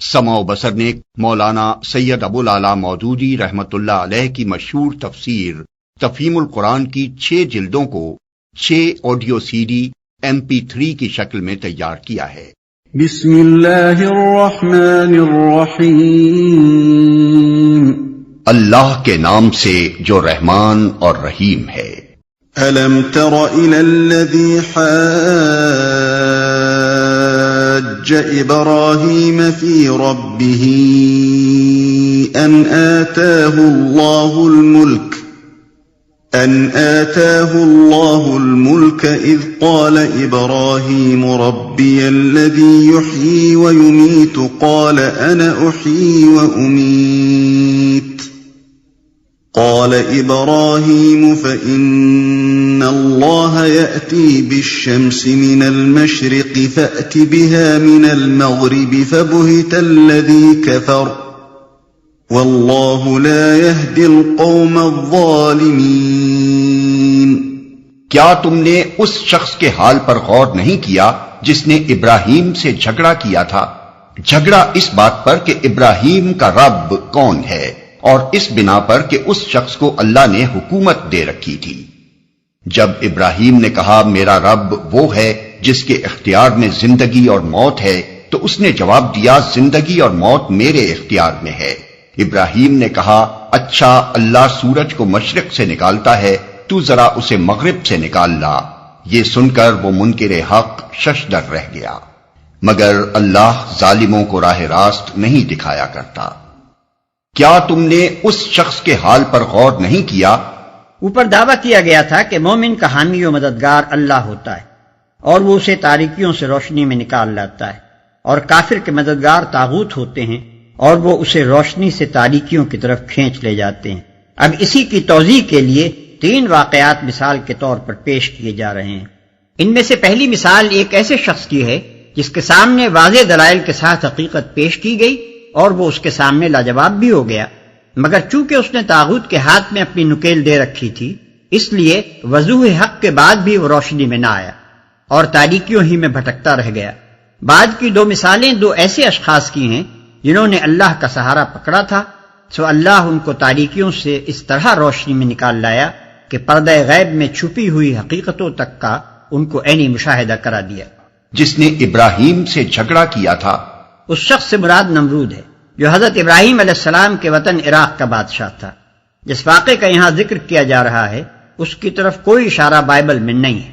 سمع و بصر نے مولانا سید ابوالعلا مودودی رحمت اللہ علیہ کی مشہور تفسیر تفہیم القرآن کی 6 جلدوں کو 6 آڈیو سی ڈی MP3 کی شکل میں تیار کیا ہے۔ بسم اللہ الرحمن الرحیم، اللہ کے نام سے جو رحمان اور رحیم ہے۔ أَلَمْ تَرَ إِلَى الَّذِي حَاجَّ إِبْرَاهِيمَ فِي رَبِّهِ أَنْ آتَاهُ اللَّهُ الْمُلْكَ إِذْ قَالَ إِبْرَاهِيمُ رَبِّيَ الَّذِي يُحْيِي وَيُمِيتُ قَالَ أَنَا أُحْيِي وَأُمِيتُ قال إبراهيم فإن الله يأتي بالشمس من المشرق فأت بها من المغرب فبهت الذي كفر والله لا يهدي القوم الظالمين۔ کیا تم نے اس شخص کے حال پر غور نہیں کیا جس نے ابراہیم سے جھگڑا کیا تھا؟ جھگڑا اس بات پر کہ ابراہیم کا رب کون ہے، اور اس بنا پر کہ اس شخص کو اللہ نے حکومت دے رکھی تھی۔ جب ابراہیم نے کہا میرا رب وہ ہے جس کے اختیار میں زندگی اور موت ہے، تو اس نے جواب دیا زندگی اور موت میرے اختیار میں ہے۔ ابراہیم نے کہا اچھا، اللہ سورج کو مشرق سے نکالتا ہے، تو ذرا اسے مغرب سے نکال لا۔ یہ سن کر وہ منکر حق ششدر رہ گیا، مگر اللہ ظالموں کو راہ راست نہیں دکھایا کرتا۔ کیا تم نے اس شخص کے حال پر غور نہیں کیا؟ اوپر دعویٰ کیا گیا تھا کہ مومن کا حامی و مددگار اللہ ہوتا ہے اور وہ اسے تاریکیوں سے روشنی میں نکال لاتا ہے، اور کافر کے مددگار طاغوت ہوتے ہیں اور وہ اسے روشنی سے تاریکیوں کی طرف کھینچ لے جاتے ہیں۔ اب اسی کی توضیح کے لیے 3 واقعات مثال کے طور پر پیش کیے جا رہے ہیں۔ ان میں سے پہلی مثال ایک ایسے شخص کی ہے جس کے سامنے واضح دلائل کے ساتھ حقیقت پیش کی گئی اور وہ اس کے سامنے لاجواب بھی ہو گیا، مگر چونکہ اس نے طاغوت کے ہاتھ میں اپنی نکیل دے رکھی تھی، اس لیے وضوح حق کے بعد بھی وہ روشنی میں نہ آیا اور تاریکیوں ہی میں بھٹکتا رہ گیا۔ بعد کی 2 مثالیں 2 ایسے اشخاص کی ہیں جنہوں نے اللہ کا سہارا پکڑا تھا، سو اللہ ان کو تاریکیوں سے اس طرح روشنی میں نکال لایا کہ پردہ غیب میں چھپی ہوئی حقیقتوں تک کا ان کو عینی مشاہدہ کرا دیا۔ جس نے ابراہیم سے جھگڑا کیا تھا، اس شخص سے مراد نمرود ہے جو حضرت ابراہیم علیہ السلام کے وطن عراق کا بادشاہ تھا۔ جس واقعے کا یہاں ذکر کیا جا رہا ہے اس کی طرف کوئی اشارہ بائبل میں نہیں ہے،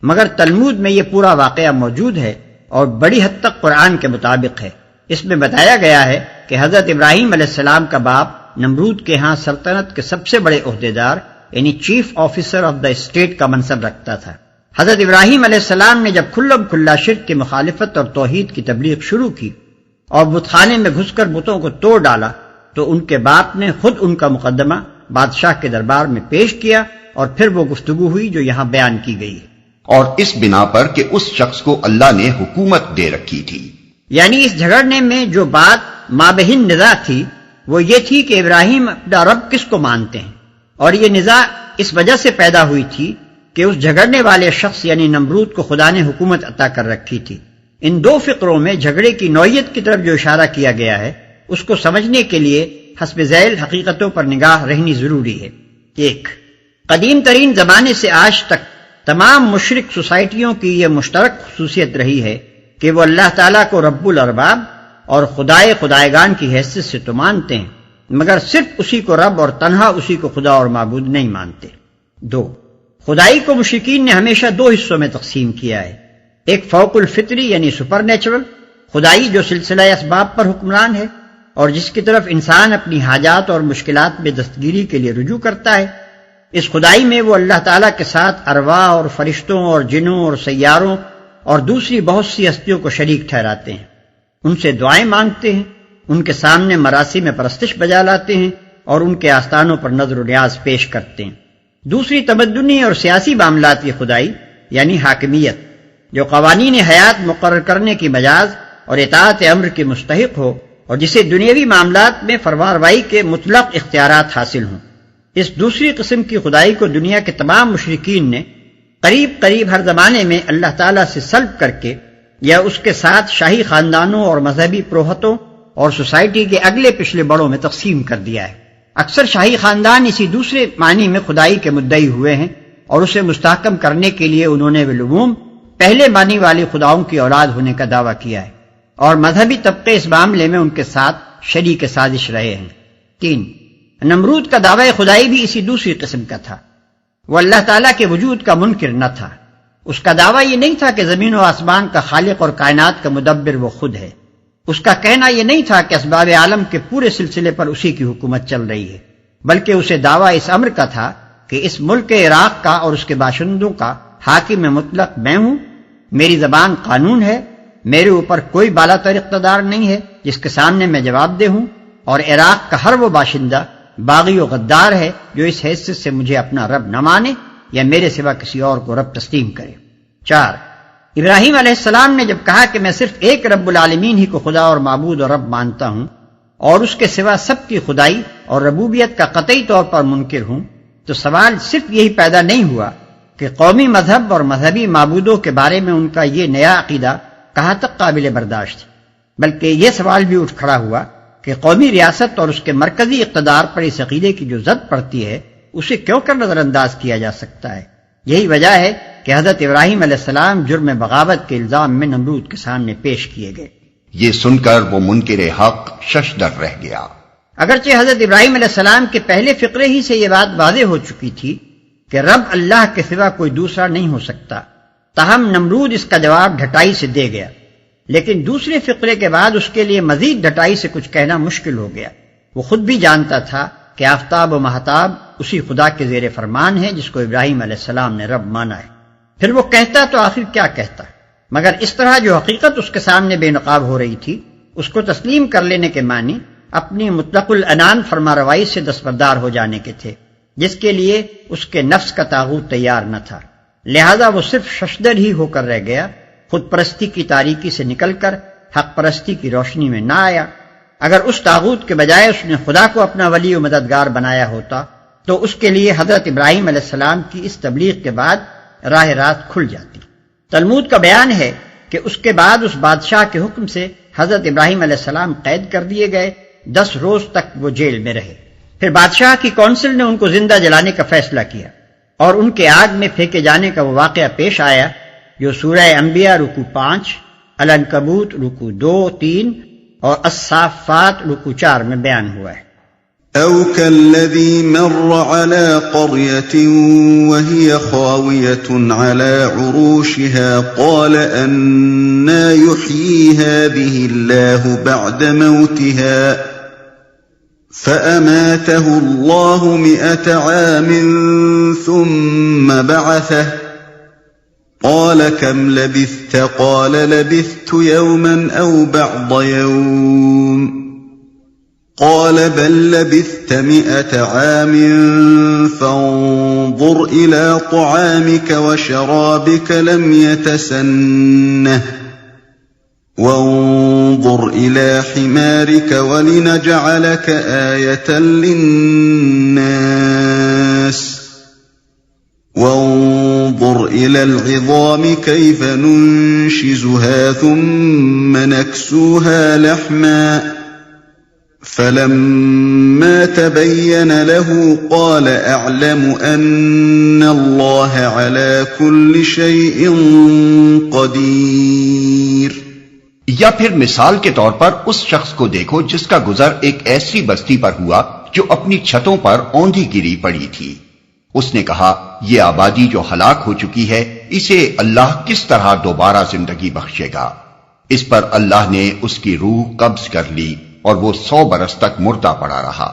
مگر تلمود میں یہ پورا واقعہ موجود ہے اور بڑی حد تک قرآن کے مطابق ہے۔ اس میں بتایا گیا ہے کہ حضرت ابراہیم علیہ السلام کا باپ نمرود کے ہاں سلطنت کے سب سے بڑے عہدیدار یعنی chief officer of the state کا منصب رکھتا تھا۔ حضرت ابراہیم علیہ السلام نے جب کھلم کھلا شرک کی مخالفت اور توحید کی تبلیغ شروع کی اور بت خانے میں گھس کر بتوں کو توڑ ڈالا، تو ان کے باپ نے خود ان کا مقدمہ بادشاہ کے دربار میں پیش کیا اور پھر وہ گفتگو ہوئی جو یہاں بیان کی گئی ہے، اور اس بنا پر کہ اس شخص کو اللہ نے حکومت دے رکھی تھی۔ یعنی اس جھگڑنے میں جو بات مابہن نزاع تھی وہ یہ تھی کہ ابراہیم اپنا رب کس کو مانتے ہیں، اور یہ نزاع اس وجہ سے پیدا ہوئی تھی کہ اس جھگڑنے والے شخص یعنی نمرود کو خدا نے حکومت عطا کر رکھی تھی۔ ان 2 فقروں میں جھگڑے کی نوعیت کی طرف جو اشارہ کیا گیا ہے اس کو سمجھنے کے لیے حسب ذیل حقیقتوں پر نگاہ رہنی ضروری ہے۔ 1، قدیم ترین زمانے سے آج تک تمام مشرک سوسائٹیوں کی یہ مشترک خصوصیت رہی ہے کہ وہ اللہ تعالیٰ کو رب الارباب اور خدائے خدائیگان کی حیثیت سے تو مانتے ہیں، مگر صرف اسی کو رب اور تنہا اسی کو خدا اور معبود نہیں مانتے۔ 2، خدائی کو مشرکین نے ہمیشہ 2 حصوں میں تقسیم کیا ہے، ایک فوق الفطری یعنی سپر نیچرل خدائی جو سلسلہ اسباب پر حکمران ہے اور جس کی طرف انسان اپنی حاجات اور مشکلات میں دستگیری کے لیے رجوع کرتا ہے۔ اس خدائی میں وہ اللہ تعالیٰ کے ساتھ ارواح اور فرشتوں اور جنوں اور سیاروں اور دوسری بہت سی ہستیوں کو شریک ٹھہراتے ہیں، ان سے دعائیں مانگتے ہیں، ان کے سامنے مراسم میں پرستش بجا لاتے ہیں اور ان کے آستانوں پر نظر و نیاز پیش کرتے ہیں۔ دوسری تمدنی اور سیاسی معاملات کی خدائی یعنی حاکمیت جو قوانین حیات مقرر کرنے کی مجاز اور اطاعت امر کی مستحق ہو اور جسے دنیاوی معاملات میں فرمانروائی کے مطلق اختیارات حاصل ہوں۔ اس دوسری قسم کی خدائی کو دنیا کے تمام مشرکین نے قریب ہر زمانے میں اللہ تعالیٰ سے سلب کر کے یا اس کے ساتھ شاہی خاندانوں اور مذہبی پروہتوں اور سوسائٹی کے اگلے پچھلے بڑوں میں تقسیم کر دیا ہے۔ اکثر شاہی خاندان اسی دوسرے معنی میں خدائی کے مدعی ہوئے ہیں اور اسے مستحکم کرنے کے لیے انہوں نے بالعموم پہلے معنی والی خداؤں کی اولاد ہونے کا دعویٰ کیا ہے، اور مذہبی طبقے اس معاملے میں ان کے ساتھ شریک سازش رہے ہیں۔ 3، نمرود کا دعوی خدائی بھی اسی دوسری قسم کا تھا۔ وہ اللہ تعالیٰ کے وجود کا منکر نہ تھا۔ اس کا دعویٰ یہ نہیں تھا کہ زمین و آسمان کا خالق اور کائنات کا مدبر وہ خود ہے۔ اس کا کہنا یہ نہیں تھا کہ اسباب عالم کے پورے سلسلے پر اسی کی حکومت چل رہی ہے، بلکہ اسے دعویٰ اس امر کا تھا کہ اس ملک عراق کا اور اس کے باشندوں کا حاکم مطلق میں ہوں، میری زبان قانون ہے، میرے اوپر کوئی بالا تر اقتدار نہیں ہے جس کے سامنے میں جواب دہ ہوں، اور عراق کا ہر وہ باشندہ باغی و غدار ہے جو اس حیثیت سے مجھے اپنا رب نہ مانے یا میرے سوا کسی اور کو رب تسلیم کرے۔ 4، ابراہیم علیہ السلام نے جب کہا کہ میں صرف ایک رب العالمین ہی کو خدا اور معبود اور رب مانتا ہوں اور اس کے سوا سب کی خدائی اور ربوبیت کا قطعی طور پر منکر ہوں، تو سوال صرف یہی پیدا نہیں ہوا کہ قومی مذہب اور مذہبی معبودوں کے بارے میں ان کا یہ نیا عقیدہ کہاں تک قابل برداشت ہے، بلکہ یہ سوال بھی اٹھ کھڑا ہوا کہ قومی ریاست اور اس کے مرکزی اقتدار پر اس عقیدے کی جو زد پڑتی ہے اسے کیوں کر نظر انداز کیا جا سکتا ہے۔ یہی وجہ ہے کہ حضرت ابراہیم علیہ السلام جرم بغاوت کے الزام میں نمرود کے سامنے پیش کیے گئے۔ یہ سن کر وہ منکر حق ششدر رہ گیا۔ اگرچہ حضرت ابراہیم علیہ السلام کے پہلے فقرے ہی سے یہ بات واضح ہو چکی تھی کہ رب اللہ کے سوا کوئی دوسرا نہیں ہو سکتا، تاہم نمرود اس کا جواب ڈھٹائی سے دے گیا، لیکن دوسرے فقرے کے بعد اس کے لیے مزید ڈھٹائی سے کچھ کہنا مشکل ہو گیا۔ وہ خود بھی جانتا تھا کہ آفتاب و مہتاب اسی خدا کے زیر فرمان ہے جس کو ابراہیم علیہ السلام نے رب مانا ہے۔ پھر وہ کہتا تو آخر کیا کہتا، مگر اس طرح جو حقیقت اس کے سامنے بے نقاب ہو رہی تھی اس کو تسلیم کر لینے کے معنی اپنی مطلق العنان فرما روائی سے دستبردار ہو جانے کے تھے، جس کے لیے اس کے نفس کا طاغوت تیار نہ تھا، لہذا وہ صرف ششدر ہی ہو کر رہ گیا، خود پرستی کی تاریکی سے نکل کر حق پرستی کی روشنی میں نہ آیا۔ اگر اس طاغوت کے بجائے اس نے خدا کو اپنا ولی و مددگار بنایا ہوتا تو اس کے لیے حضرت ابراہیم علیہ السلام کی اس تبلیغ کے بعد راہ راست کھل جاتی۔ تلمود کا بیان ہے کہ اس کے بعد اس بادشاہ کے حکم سے حضرت ابراہیم علیہ السلام قید کر دیے گئے، 10 روز تک وہ جیل میں رہے۔ پھر بادشاہ کی کونسل نے ان کو زندہ جلانے کا فیصلہ کیا اور ان کے آگ میں پھینکے جانے کا وہ واقعہ پیش آیا جو سورہ انبیاء رکوع 5، العنکبوت رکوع 2، 3 اور الصافات رکوع 4 میں بیان ہوا ہے۔ أَوْ كَالَّذِي مَرَّ عَلَى قَرْيَةٍ وَهِيَ خَاوِيَةٌ عَلَى عُرُوشِهَا قَالَ أَنَّىٰ يُحْيِي هَٰذِهِ اللَّهُ بَعْدَ مَوْتِهَا فَأَمَاتَهُ اللَّهُ 100 عَامٍ ثُمَّ بَعَثَهُ قَالَ كَمْ لَبِثْتَ قَالَ لَبِثْتُ يَوْمًا أَوْ بَعْضَ يَوْمٍ قال بل لبثت 100 عام فانظر إلى طعامك وشرابك لم يتسنه وانظر إلى حمارك ولنجعلك آية للناس وانظر إلى العظام كيف ننشزها ثم نكسوها لحما فلما تبين له قال أعلم أن الله على كل شيء قدير۔ یا پھر مثال کے طور پر اس شخص کو دیکھو جس کا گزر ایک ایسی بستی پر ہوا جو اپنی چھتوں پر اوندھی گری پڑی تھی۔ اس نے کہا یہ آبادی جو ہلاک ہو چکی ہے اسے اللہ کس طرح دوبارہ زندگی بخشے گا؟ اس پر اللہ نے اس کی روح قبض کر لی اور وہ 100 برس تک مردہ پڑا رہا۔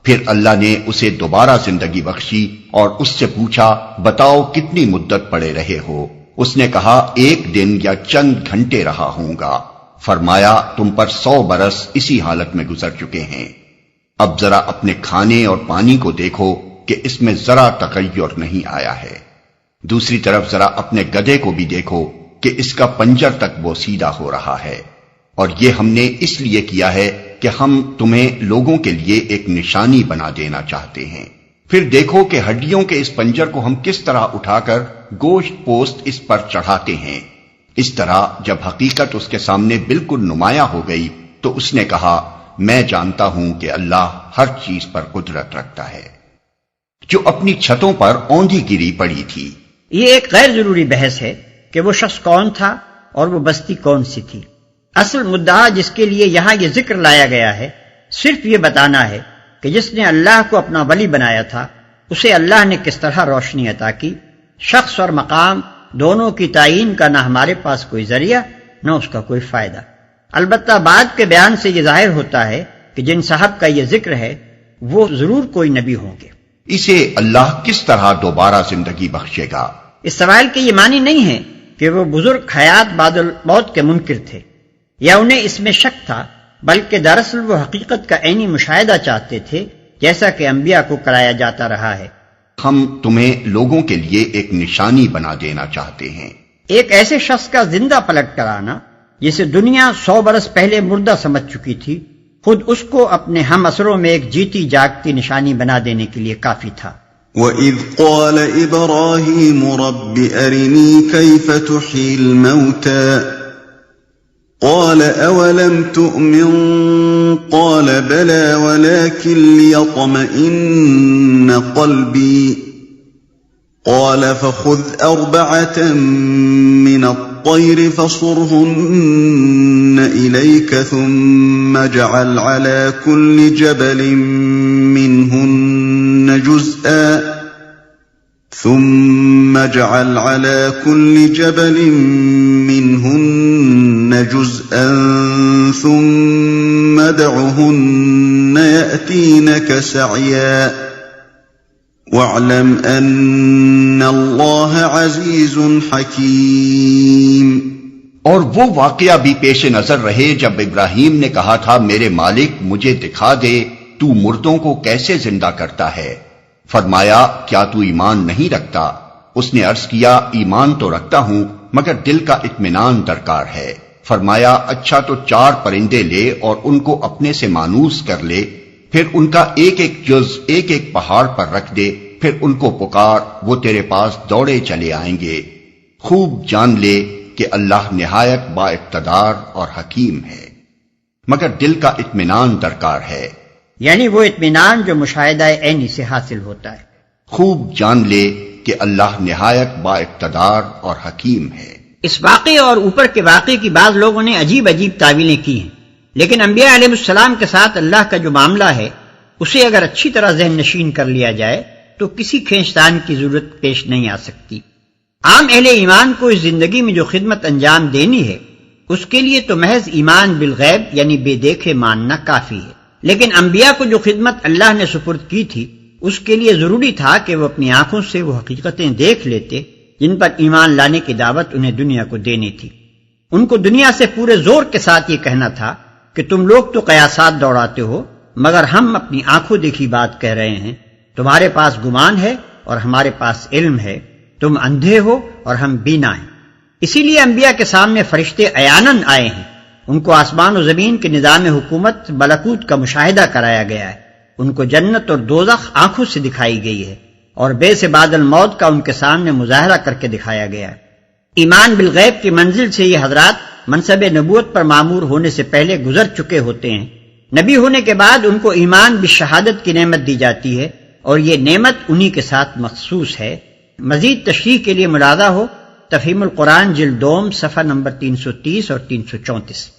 پھر اللہ نے اسے دوبارہ زندگی بخشی اور اس سے پوچھا بتاؤ کتنی مدت پڑے رہے ہو؟ اس نے کہا 1 دن یا چند گھنٹے رہا ہوں گا۔ فرمایا تم پر 100 برس اسی حالت میں گزر چکے ہیں۔ اب ذرا اپنے کھانے اور پانی کو دیکھو کہ اس میں ذرا تغیر نہیں آیا ہے۔ دوسری طرف ذرا اپنے گدھے کو بھی دیکھو کہ اس کا پنجر تک وہ سیدھا ہو رہا ہے، اور یہ ہم نے اس لیے کیا ہے کہ ہم تمہیں لوگوں کے لیے ایک نشانی بنا دینا چاہتے ہیں۔ پھر دیکھو کہ ہڈیوں کے اس پنجر کو ہم کس طرح اٹھا کر گوشت پوست اس پر چڑھاتے ہیں۔ اس طرح جب حقیقت اس کے سامنے بالکل نمایاں ہو گئی تو اس نے کہا میں جانتا ہوں کہ اللہ ہر چیز پر قدرت رکھتا ہے. جو اپنی چھتوں پر اوندھی گری پڑی تھی. یہ ایک غیر ضروری بحث ہے کہ وہ شخص کون تھا اور وہ بستی کون سی تھی. اصل مدعا جس کے لیے یہاں یہ ذکر لایا گیا ہے صرف یہ بتانا ہے کہ جس نے اللہ کو اپنا ولی بنایا تھا اسے اللہ نے کس طرح روشنی عطا کی. شخص اور مقام دونوں کی تعین کا نہ ہمارے پاس کوئی ذریعہ نہ اس کا کوئی فائدہ. البتہ بعد کے بیان سے یہ ظاہر ہوتا ہے کہ جن صاحب کا یہ ذکر ہے وہ ضرور کوئی نبی ہوں گے. اسے اللہ کس طرح دوبارہ زندگی بخشے گا؟ اس سوال کے یہ معنی نہیں ہے کہ وہ بزرگ حیات بعد الموت کے منکر تھے یا انہیں اس میں شک تھا، بلکہ دراصل وہ حقیقت کا عینی مشاہدہ چاہتے تھے جیسا کہ انبیاء کو کرایا جاتا رہا ہے. ہم تمہیں لوگوں کے لیے ایک نشانی بنا دینا چاہتے ہیں. ایک ایسے شخص کا زندہ پلٹ کر آنا جسے دنیا 100 برس پہلے مردہ سمجھ چکی تھی، خود اس کو اپنے ہم اثروں میں ایک جیتی جاگتی نشانی بنا دینے کے لیے کافی تھا. وَإِذْ قَالَ إِبْرَاهِيمُ رَبِّ أَرِنِي كَيْفَ تُحْيِي الْمَوْتَى قَالَ أَوَلَمْ تُؤْمِنْ قَالَ بَلَى وَلَكِنْ لِيَطْمَئِنَّ قَلْبِي قَالَ فَخُذْ أَرْبَعَةً مِّنَ الطَّيْرِ فَصُرْهُنَّ إِلَيْكَ ثُمَّ اجْعَلْ عَلَى كُلِّ جَبَلٍ مِّنْهُنَّ جُزْءًا ثُمَّ ادْعُهُنَّ يَأْتِينَكَ سَعْيًا وَاعْلَمْ أَنَّ اللَّهَ عَزِيزٌ حَكِيمٌ. اور وہ واقعہ بھی پیش نظر رہے جب ابراہیم نے کہا تھا میرے مالک مجھے دکھا دے تو مردوں کو کیسے زندہ کرتا ہے. فرمایا کیا تو ایمان نہیں رکھتا؟ اس نے عرض کیا ایمان تو رکھتا ہوں مگر دل کا اطمینان درکار ہے. فرمایا اچھا تو 4 پرندے لے اور ان کو اپنے سے مانوس کر لے، پھر ان کا ایک ایک جز ایک ایک پہاڑ پر رکھ دے، پھر ان کو پکار، وہ تیرے پاس دوڑے چلے آئیں گے. خوب جان لے کہ اللہ نہایت با اقتدار اور حکیم ہے، مگر دل کا اطمینان درکار ہے. یعنی وہ اطمینان جو مشاہدہ عینی سے حاصل ہوتا ہے. خوب جان لے کہ اللہ نہایت با اقتدار اور حکیم ہے. اس واقعے اور اوپر کے واقعے کی بعض لوگوں نے عجیب عجیب تعویلیں کی ہیں، لیکن انبیاء علیہ السلام کے ساتھ اللہ کا جو معاملہ ہے اسے اگر اچھی طرح ذہن نشین کر لیا جائے تو کسی کھینچتان کی ضرورت پیش نہیں آ سکتی. عام اہل ایمان کو اس زندگی میں جو خدمت انجام دینی ہے اس کے لیے تو محض ایمان بالغیب یعنی بے دیکھے ماننا کافی ہے، لیکن انبیاء کو جو خدمت اللہ نے سپرد کی تھی اس کے لیے ضروری تھا کہ وہ اپنی آنکھوں سے وہ حقیقتیں دیکھ لیتے جن پر ایمان لانے کی دعوت انہیں دنیا کو دینی تھی. ان کو دنیا سے پورے زور کے ساتھ یہ کہنا تھا کہ تم لوگ تو قیاسات دوڑاتے ہو مگر ہم اپنی آنکھوں دیکھی بات کہہ رہے ہیں. تمہارے پاس گمان ہے اور ہمارے پاس علم ہے، تم اندھے ہو اور ہم بینا ہیں. اسی لیے انبیاء کے سامنے فرشتے عیاناً آئے ہیں، ان کو آسمان و زمین کے نظام حکومت ملکوت کا مشاہدہ کرایا گیا ہے، ان کو جنت اور دوزخ آنکھوں سے دکھائی گئی ہے اور بے سے بعد الموت کا ان کے سامنے مظاہرہ کر کے دکھایا گیا ہے. ایمان بالغیب کی منزل سے یہ حضرات منصب نبوت پر معمور ہونے سے پہلے گزر چکے ہوتے ہیں. نبی ہونے کے بعد ان کو ایمان بالشہادت کی نعمت دی جاتی ہے اور یہ نعمت انہی کے ساتھ مخصوص ہے. مزید تشریح کے لیے ملاحظہ ہو تفہیم القرآن جلد 2 صفحہ نمبر 330 اور 334.